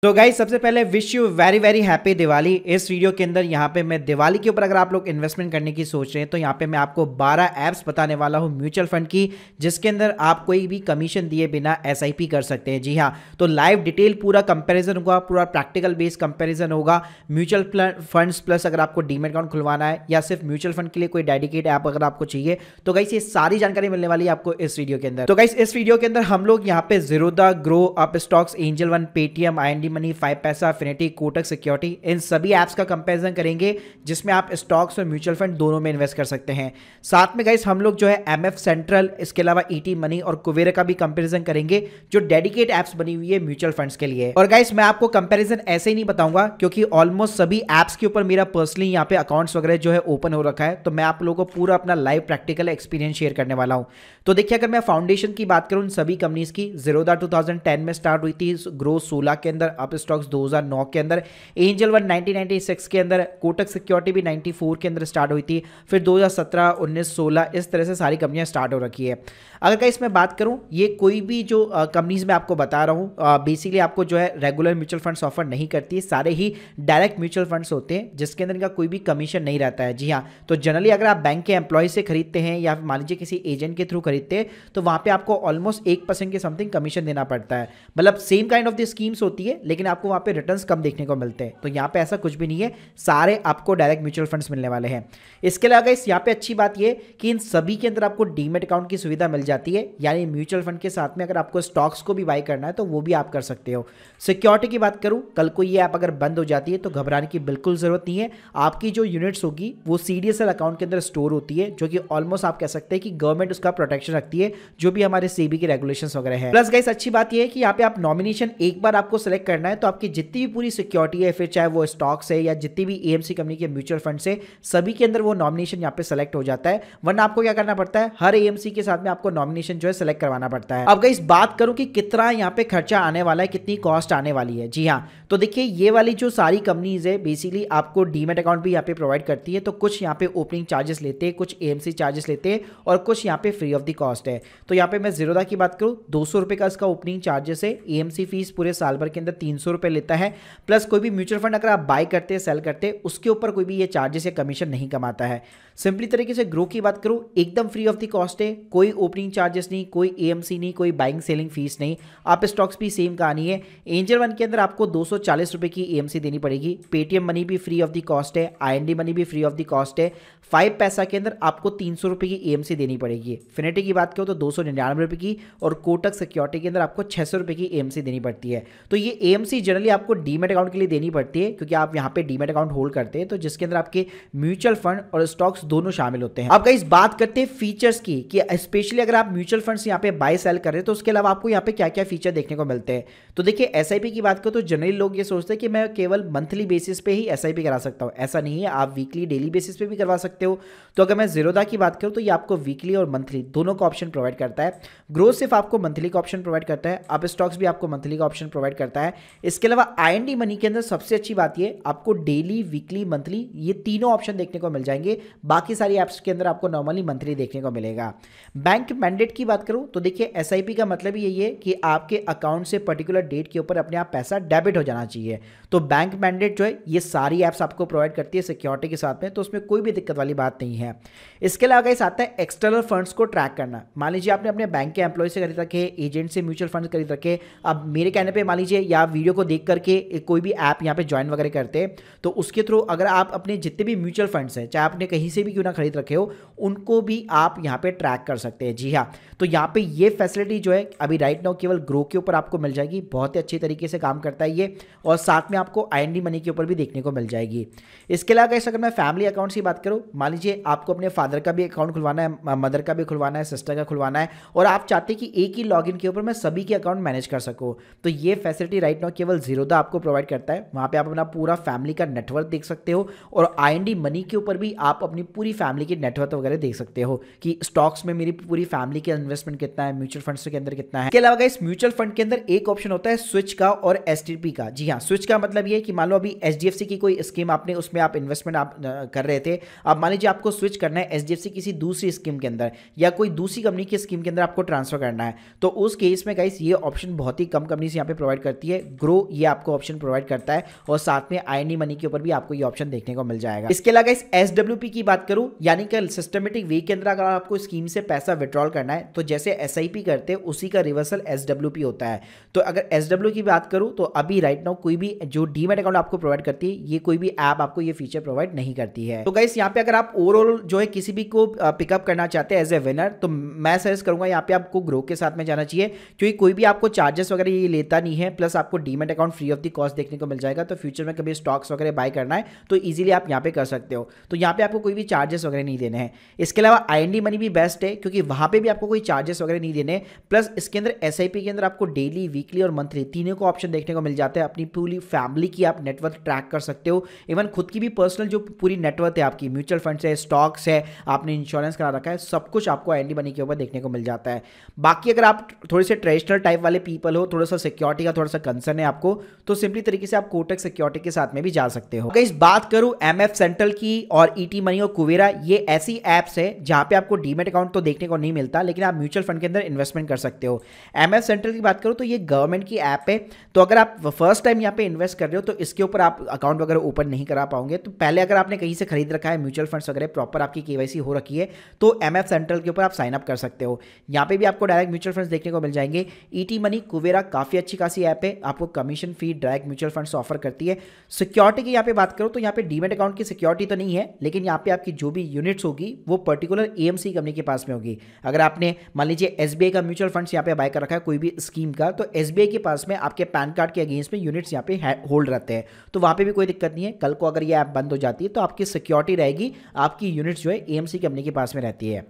तो गाइस सबसे पहले wish you very very happy Diwali. इस वीडियो के अंदर यहाँ पे मैं दिवाली के ऊपर अगर आप लोग इन्वेस्टमेंट करने की सोच रहे हैं तो यहाँ पे मैं आपको 12 ऐप्स बताने वाला हूँ म्यूचुअल फंड की, जिसके अंदर आप कोई भी कमीशन दिए बिना एसआईपी कर सकते हैं। जी हाँ, तो लाइव डिटेल पूरा कंपैरिजन होगा, पूरा प्रैक्टिकल बेस कंपैरिजन होगा म्यूचुअल फंड्स प्लस अगर आपको डीमैट अकाउंट खुलवाना है या सिर्फ म्यूचुअल फंड के लिए कोई डेडिकेट ऐप अगर आपको चाहिए तो गाइस ये सारी जानकारी मिलने वाली है आपको इस वीडियो के अंदर। तो गाइस इस वीडियो के अंदर हम लोग यहाँ पे Zerodha, grow, up stocks, angel one, Paytm, IND money, 5 पैसा, एफिनिटी, कोटक सिक्योरिटी, इन सभी ऐप्स का कंपैरिजन करेंगे जिसमें आप स्टॉक्स और म्यूचुअल फंड दोनों में इन्वेस्ट कर सकते हैं। साथ में गाइस हम लोग जो है एमएफ सेंट्रल, इसके अलावा ईटी मनी और कुबेरा का भी कंपैरिजन करेंगे जो डेडिकेट ऐप्स बनी हुई है म्यूचुअल फंड्स के लिए। और गाइस मैं आपको कंपैरिजन ऐसे ही नहीं बताऊंगा क्योंकि ऑलमोस्ट सभी ऐप्स के ऊपर मेरा पर्सनली यहाँ पे अकाउंट्स वगैरह जो है ओपन हो रखा है, तो मैं आप लोगों को पूरा अपना लाइव प्रैक्टिकल एक्सपीरियंस शेयर करने वाला हूं। तो देखिए अगर मैं फाउंडेशन की बात करूं सभी कंपनीज की, ज़ीरोधा 2010 में स्टार्ट हुई थी, ग्रो 16 के अंदर, अप स्टॉक्स 2009 के अंदर, एंजल वन 1996 के अंदर, कोटक सिक्योरिटी भी 94 के अंदर स्टार्ट हुई थी, फिर 2017, 19, 16 इस तरह से सारी कंपनियां स्टार्ट हो रखी है। अगर का इसमें बात करूं ये कोई भी जो कंपनीज मैं आपको बता रहा हूं बेसिकली आपको जो है रेगुलर म्यूचुअल फंड्स ऑफर नहीं करती है, सारे ही डायरेक्ट म्यूचुअल फंड्स होते हैं जिसके अंदर इनका कोई भी कमीशन नहीं रहता है। जी हाँ, तो जनरली अगर आप बैंक के एम्प्लॉय से खरीदते हैं या मान लीजिए किसी एजेंट के थ्रू खरीदते हैं तो वहां पे आपको ऑलमोस्ट 1% के समथिंग कमीशन देना पड़ता है। मतलब same kind of the schemes होती है लेकिन आपको वहां पे रिटर्न्स कम देखने को मिलते हैं। तो यहाँ पे ऐसा कुछ भी नहीं है, सारे आपको डायरेक्ट म्यूचुअल फंड्स मिलने वाले हैं। इसके अलावा इस यहाँ पे अच्छी बात ये कि इन सभी के अंदर आपको डीमैट अकाउंट की सुविधा मिल जाती है, यानी म्यूचुअल फंड के साथ में अगर आपको स्टॉक्स को भी बाय करना है तो वो भी आप कर सकते हो। सिक्योरिटी की बात करूं, कल को ये ऐप अगर बंद हो जाती है तो घबराने की बिल्कुल जरूरत नहीं है। आपकी जो यूनिट्स होगी वो सीडीएसएल अकाउंट के अंदर स्टोर होती है जो कि ऑलमोस्ट आप कह सकते हैं कि गवर्नमेंट उसका प्रोटेक्शन रखती है, जो भी हमारे सेबी के रेगुलेशंस वगैरह है। प्लस गाइस अच्छी बात ये है कि यहाँ पे आप नॉमिनेशन एक बार आपको सेलेक्ट करना है तो आपकी जितनी भी पूरी सिक्योरिटी है, फिर चाहे वो स्टॉक्स है या जितनी भी एएमसी कंपनी के म्यूचुअल फंड से, सभी के अंदर वो नॉमिनेशन यहाँ पे सेलेक्ट हो जाता है। वरना आपको क्या करना पड़ता है, हर एएमसी के साथ में आपको नॉमिनेशन जो है सेलेक्ट करवाना पड़ता है। अब गाइस बात करूं कि कितना यहाँ पे खर्चा आने वाला है, कितनी कॉस्ट आने वाली है। जी हाँ, तो देखिए ये वाली जो सारी कंपनीज है बेसिकली आपको डीमैट अकाउंट भी यहाँ पे प्रोवाइड करती है। तो कुछ यहाँ पे ओपनिंग चार्जेस लेते हैं, कुछ एएमसी चार्जेस लेते हैं और कुछ यहाँ पे फ्री ऑफ द कॉस्ट है। तो यहाँ पे मैं ज़ीरोधा की बात करूँ 200 रुपये का इसका ओपनिंग चार्जेस है, एएमसी फीस पूरे साल भर के अंदर 300 रुपये लेता है। प्लस कोई भी म्यूचुअल फंड अगर आप बाय करते हैं, सेल करते हैं, उसके ऊपर कोई भी ये चार्जेस या कमीशन नहीं कमाता है। सिंपली तरीके से ग्रो की बात करूँ एकदम फ्री ऑफ द कॉस्ट है, कोई ओपनिंग चार्जेस नहीं, कोई एएमसी नहीं, कोई बाइंग सेलिंग फीस नहीं। आप स्टॉक्स भी सेम कहानी है। एंजल वन के अंदर आपको 240 रुपये की एएमसी देनी पड़ेगी, पेटीएम मनी भी फ्री ऑफ द कॉस्ट है, आईएनडी मनी भी फ्री ऑफ द कॉस्ट है। 5 पैसा के अंदर आपको 300 रुपये की एएमसी देनी पड़ेगी। फिनिटी की बात करो तो 299 रुपये की, और कोटक सिक्योरिटी के अंदर आपको 600 रुपये की एएमसी देनी पड़ती है। तो ये एएमसी जनरली आपको डीमैट अकाउंट के लिए देनी पड़ती है क्योंकि आप यहाँ पे डीमैट अकाउंट होल्ड करते हैं, तो जिसके अंदर आपके म्यूचुअल फंड और स्टॉक्स दोनों शामिल होते हैं। अब गाइस बात करते हैं फीचर्स की कि स्पेशली अगर आप म्यूचुअल फंड्स यहाँ पे बाय सेल कर रहे हैं तो उसके अलावा आपको यहाँ पे क्या क्या फीचर देखने को मिलते हैं। तो देखिए एसआईपी की बात करो तो जनरली लोग ये सोचते हैं कि मैं केवल मंथली बेसिस पे ही एसआईपी करा सकता हूँ, ऐसा नहीं है, आप वीकली डेली बेसिस पे भी करवा सकते हो। तो अगर मैं ज़ीरोधा की बात करूँ तो ये आपको वीकली और मंथली दोनों का ऑप्शन प्रोवाइड करता है। ग्रो सिर्फ आपको मंथली का ऑप्शन प्रोवाइड करता है, अप स्टॉक्स भी आपको मंथली का ऑप्शन प्रोवाइड करता है। इसके अलावा आईएनडी मनी के अंदर सबसे अच्छी बात ये आपको डेली, वीकली, मंथली ये तीनों ऑप्शन देखने को मिल जाएंगे। बाकी सारी ऐप्स के अंदर आपको नॉर्मली मंथली देखने को मिलेगा। बैंक मैंडेट की बात करूं तो देखिए एसआईपी का मतलब यही है कि आपके अकाउंट से पर्टिकुलर डेट के ऊपर अपने आप पैसा डेबिट हो जाना चाहिए। तो बैंक मैंडेट जो है ये सारी ऐप्स आपको प्रोवाइड करती है सिक्योरिटी के साथ में, तो उसमें कोई भी दिक्कत वाली बात नहीं है। इसके अलावा इस आता है एक्सटर्नल फंड्स को ट्रैक करना। मान लीजिए आपने अपने बैंक के एम्प्लॉय से खरीद रखे, एजेंट से म्यूचुअल फंड खरीद रखे, अब मेरे कहने पे मान लीजिए या वीडियो को देख करके कोई भी ऐप यहाँ पे ज्वाइन वगैरह करते हैं तो उसके थ्रू अगर आप अपने जितने भी म्यूचुअल फंड्स हैं, चाहे आपने कहीं से भी क्यों ना खरीद रखे हो, उनको भी आप यहाँ पे ट्रैक कर सकते हैं। जी हाँ, तो यहाँ पे ये फैसिलिटी जो है अभी राइट नाउ केवल ग्रो के ऊपर आपको मिल जाएगी, बहुत ही अच्छी तरीके से काम करता है ये, और साथ में आपको आईएनडी मनी के ऊपर भी देखने को मिल जाएगी। इसके अलावा अगर मैं फैमिली अकाउंट्स की बात करूँ, मान लीजिए आपको अपने फादर का भी अकाउंट खुलवाना है, मदर का भी खुलवाना है, सिस्टर का खुलवाना है, और आप चाहते हैं कि एक ही लॉगिन के ऊपर मैं सभी के अकाउंट मैनेज कर सकूँ, तो ये फैसिलिटी राइट नाउ केवल ज़ीरोधा आपको प्रोवाइड करता है। वहाँ पे आप अपना पूरा फैमिली का नेटवर्क देख सकते हो, और आईएनडी मनी के ऊपर भी आप अपनी पूरी फैमिली की नेटवर्क वगैरह देख सकते हो कि स्टॉक्स में मेरी पूरी फैमिली के इन्वेस्टमेंट कितना है, म्यूचुअल फंड्स के अंदर कितना है। इसके अलावा इस म्यूचुअल फंड के अंदर एक ऑप्शन होता है स्विच का और एसटीपी का। जी हाँ, स्विच का मतलब ये कि मान लो अभी एचडीएफसी की कोई स्कीम आपने उसमें आप इन्वेस्टमेंट आप कर रहे थे, अब मान लीजिए आपको स्विच करना है एचडीएफसी किसी दूसरी स्कीम के अंदर या कोई दूसरी कंपनी की स्कीम के अंदर आपको ट्रांसफर करना है, तो उस केस में गाइस ये ऑप्शन बहुत ही कम कंपनीज यहाँ पे प्रोवाइड करती है। ग्रो ये आपको ऑप्शन प्रोवाइड करता है और साथ में IND मनी के ऊपर भी आपको ये ऑप्शन देखने को मिल जाएगा। इसके अलावा इस SWP की बात करूं यानी कि सिस्टमेटिक वे के अंदर अगर आपको स्कीम से पैसा विड्रॉल करना है तो जैसे SIP करते हैं उसी का रिवर्सल SWP होता है। तो अगर SW की बात करूं तो अभी राइट नाउ कोई भी जो डीमैट अकाउंट आपको प्रोवाइड करती है ये कोई भी ऐप आपको ये फीचर प्रोवाइड नहीं करती है। तो गाइस यहाँ पे अगर आप ओवरऑल जो है किसी भी को पिकअप करना चाहते हैं एज ए विनर तो मैं सजेस्ट करूंगा यहाँ पे आपको ग्रो के साथ में जाना चाहिए, क्योंकि कोई भी आपको चार्जेस वगैरह ये लेता नहीं है, प्लस आपको demat account free of the cost देखने को मिल जाएगा। तो फ्यूचर में कभी स्टॉक्स वगैरह बाय करना है तो इजीली आप यहाँ पे कर सकते हो। तो यहाँ पे आपको कोई भी चार्जेस वगैरह नहीं देने हैं। इसके अलावा IND मनी भी बेस्ट है क्योंकि वहां पे भी आपको कोई चार्जेस वगैरह नहीं देने, प्लस इसके अंदर SIP के अंदर आपको डेली, वीकली और मंथली तीनों को ऑप्शन देखने को मिल जाता है। अपनी पूरी फैमिली की आप नेटवर्थ ट्रैक कर सकते हो, इवन खुद की भी पर्सनल जो पूरी नेटवर्थ है आपकी, म्यूचुअल फंड्स है, स्टॉक्स है, आपने इंश्योरेंस करा रखा है, सब कुछ आपको IND मनी के ऊपर देखने को मिल जाता है। बाकी अगर आप थोड़े से ट्रेडिशनल टाइप वाले पीपल हो, थोड़ा सा सिक्योरिटी का थोड़ा सा कंसर्न है आपको, तो सिंपली तरीके से आप कोटक सिक्योरिटी के साथ में भी जा सकते हो। इस बात करूं MF सेंट्रल की और ET मनी और कुवेरा, ये ऐसी एप्स है जहां पे आपको डीमैट अकाउंट तो देखने को नहीं मिलता लेकिन आप म्यूचुअल फंड के अंदर इन्वेस्टमेंट कर सकते हो। MF सेंट्रल की बात करूं तो ये गवर्नमेंट की ऐप है, तो अगर आप फर्स्ट टाइम यहाँ पे इन्वेस्ट कर रहे हो तो इसके ऊपर आप अकाउंट वगैरह ओपन नहीं करा पाओगे। तो पहले अगर आपने कहीं से खरीद रखा है म्यूचुअल फंड्स वगैरह, प्रॉपर आपकी KYC हो रखी है, तो MF सेंट्रल के ऊपर आप साइन अप कर सकते हो। यहाँ पे भी आपको डायरेक्ट म्यूचुअल फंड्स देखने को मिल जाएंगे। ET मनी कुवेरा काफी अच्छी खासी ऐप है, आपको कमीशन फी डायरेक्ट म्यूचुअल फंड्स ऑफर करती है। सिक्योरिटी की यहाँ पे बात करो तो यहाँ पे डीमैट अकाउंट की सिक्योरिटी तो नहीं है, लेकिन यहाँ पे आपकी जो भी यूनिट्स होगी वो पर्टिकुलर AMC कंपनी के पास में होगी। अगर आपने मान लीजिए SBI का म्यूचुअल फंड्स यहाँ पे बाय कर रखा है कोई भी स्कीम का, तो SBI के पास में आपके पैन कार्ड के अगेंस्ट में यूनिट्स यहाँ पे होल्ड रहते हैं, तो वहाँ पे भी कोई दिक्कत नहीं है। कल को अगर ये ऐप बंद हो जाती है तो आपकी सिक्योरिटी रहेगी, आपकी यूनिट्स जो है AMC कंपनी के पास में रहती है।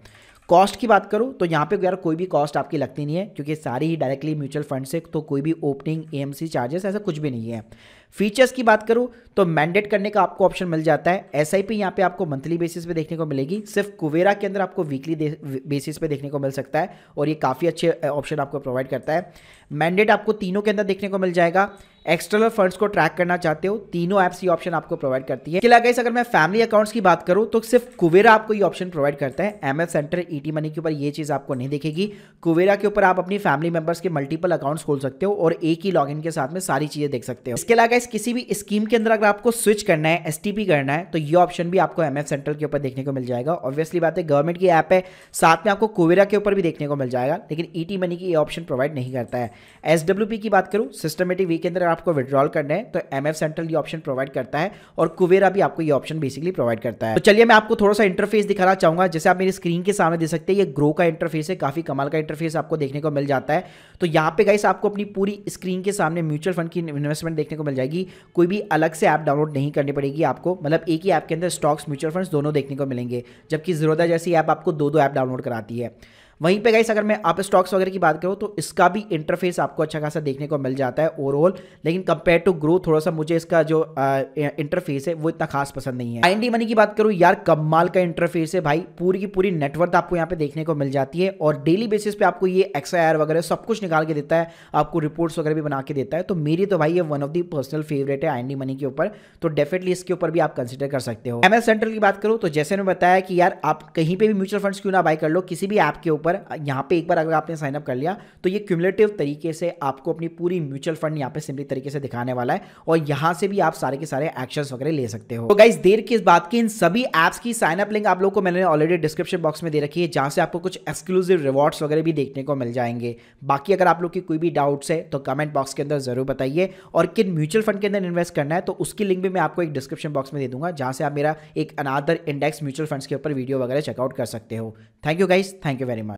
कॉस्ट की बात करूं तो यहाँ पे यार कोई भी कॉस्ट आपकी लगती नहीं है क्योंकि सारी ही डायरेक्टली म्यूचुअल फंड से, तो कोई भी ओपनिंग AMC चार्जेस ऐसा कुछ भी नहीं है। फीचर्स की बात करूं तो मैंडेट करने का आपको ऑप्शन मिल जाता है। SIP यहाँ पे आपको मंथली बेसिस पे देखने को मिलेगी, सिर्फ कुवेरा के अंदर आपको वीकली बेसिस पे देखने को मिल सकता है और ये काफ़ी अच्छे ऑप्शन आपको प्रोवाइड करता है। मैंडेट आपको तीनों के अंदर देखने को मिल जाएगा। एक्सटर्नल फंड्स को ट्रैक करना चाहते हो, तीनों ऐप्स ये ऑप्शन आपको प्रोवाइड करती है। इसके अलावा गाइस अगर मैं फैमिली अकाउंट्स की बात करूं तो सिर्फ कुवेरा आपको ये ऑप्शन प्रोवाइड करता है। MF सेंटर, ET मनी के ऊपर ये चीज आपको नहीं दिखेगी। कुवेरा के ऊपर आप अपनी फैमिली मेंबर्स के मल्टीपल अकाउंट्स खोल सकते हो और एक ही लॉगिन के साथ में सारी चीजें देख सकते हो। इसके अलावा गाइस किसी भी स्कीम के अंदर अगर आपको स्विच करना है, STP करना है, तो ये ऑप्शन भी आपको MF सेंट्रल के ऊपर देखने को मिल जाएगा। ऑब्वियसली बात है गवर्नमेंट की ऐप है, साथ में आपको कुवेरा के ऊपर भी देखने को मिल जाएगा, लेकिन ET मनी की ये ऑप्शन प्रोवाइड नहीं करता है। SWP की बात करूं, सिस्टमेटिक वे के अंदर आपको विड्रॉल करना है तो MF सेंट्रल ये ऑप्शन प्रोवाइड करता है और कुवेरा भी आपको ये ऑप्शन बेसिकली प्रोवाइड करता है। तो चलिए मैं आपको थोड़ा सा इंटरफेस दिखाना चाहूंगा। जैसे आप मेरी स्क्रीन के सामने देख सकते हैं, ये ग्रो का इंटरफेस है, काफी कमाल का इंटरफेस आपको देखने को मिल जाता है। तो यहाँ पे गाइस आपको अपनी पूरी स्क्रीन के सामने म्यूचुअल फंड की इन्वेस्टमेंट देखने को मिल जाएगी। कोई भी अलग से ऐप डाउनलोड नहीं करनी पड़ेगी आपको, मतलब एक ही ऐप के अंदर स्टॉक्स, म्यूचुअल फंड्स दोनों देखने को मिलेंगे, जबकि ज़ीरोधा जैसी ऐप आपको दो ऐप डाउनलोड कराती है। वहीं पे गाइस अगर मैं आप स्टॉक्स वगैरह की बात करूं तो इसका भी इंटरफेस आपको अच्छा खासा देखने को मिल जाता है ओवरऑल, लेकिन कंपेयर टू ग्रो थोड़ा सा मुझे इसका जो इंटरफेस है वो इतना खास पसंद नहीं है। IND मनी की बात करूं यार कमाल का इंटरफेस है भाई, पूरी की पूरी नेटवर्थ आपको यहाँ पे देखने को मिल जाती है और डेली बेसिस पे आपको ये XIR वगैरह सब कुछ निकाल के देता है, आपको रिपोर्ट्स वगैरह भी बना के देता है। तो मेरी तो भाई ये one of the personal favourite है IND मनी के ऊपर, तो डेफिनेटली इसके ऊपर भी आप कंसिडर कर सकते हो। MF सेंट्रल की बात करूं तो जैसे मैंने बताया कि यार आप कहीं पे भी म्यूचुअल फंड्स क्यों ना बाय कर लो, किसी भी ऐप के ऊपर, यहाँ पे बार अगर आपने साइन अप कर लिया तो ये क्यूमुलेटिव तरीके से आपको अपनी पूरी म्यूचुअल फंड यहाँ पे सिंपली तरीके से दिखाने वाला है और यहाँ से भी आप सारे के सारे एक्शंस वगैरह ले सकते हो। तो गाइस देर की इस बात की, इन सभी एप्स की साइन अप लिंक आप लोगों को मैंने ऑलरेडी डिस्क्रिप्शन बॉक्स में दे रखी है, जहां से आपको कुछ एक्सक्लूसिव रिवॉर्ड्स वगैरह भी देखने को मिल जाएंगे। बाकी अगर आप लोग की कोई भी डाउट्स है तो कमेंट बॉक्स के अंदर जरूर बताइए, और किन म्यूचुअल फंड के अंदर इन्वेस्ट करना है तो उसकी लिंक भी मैं आपको एक डिस्क्रिप्शन बॉक्स में दे दूंगा, जहां से आप मेरा एक अनदर इंडेक्स म्यूचुअल फंड्स के ऊपर वीडियो वगैरह चेकआउट कर सकते हो। Thank you guys, thank you very much.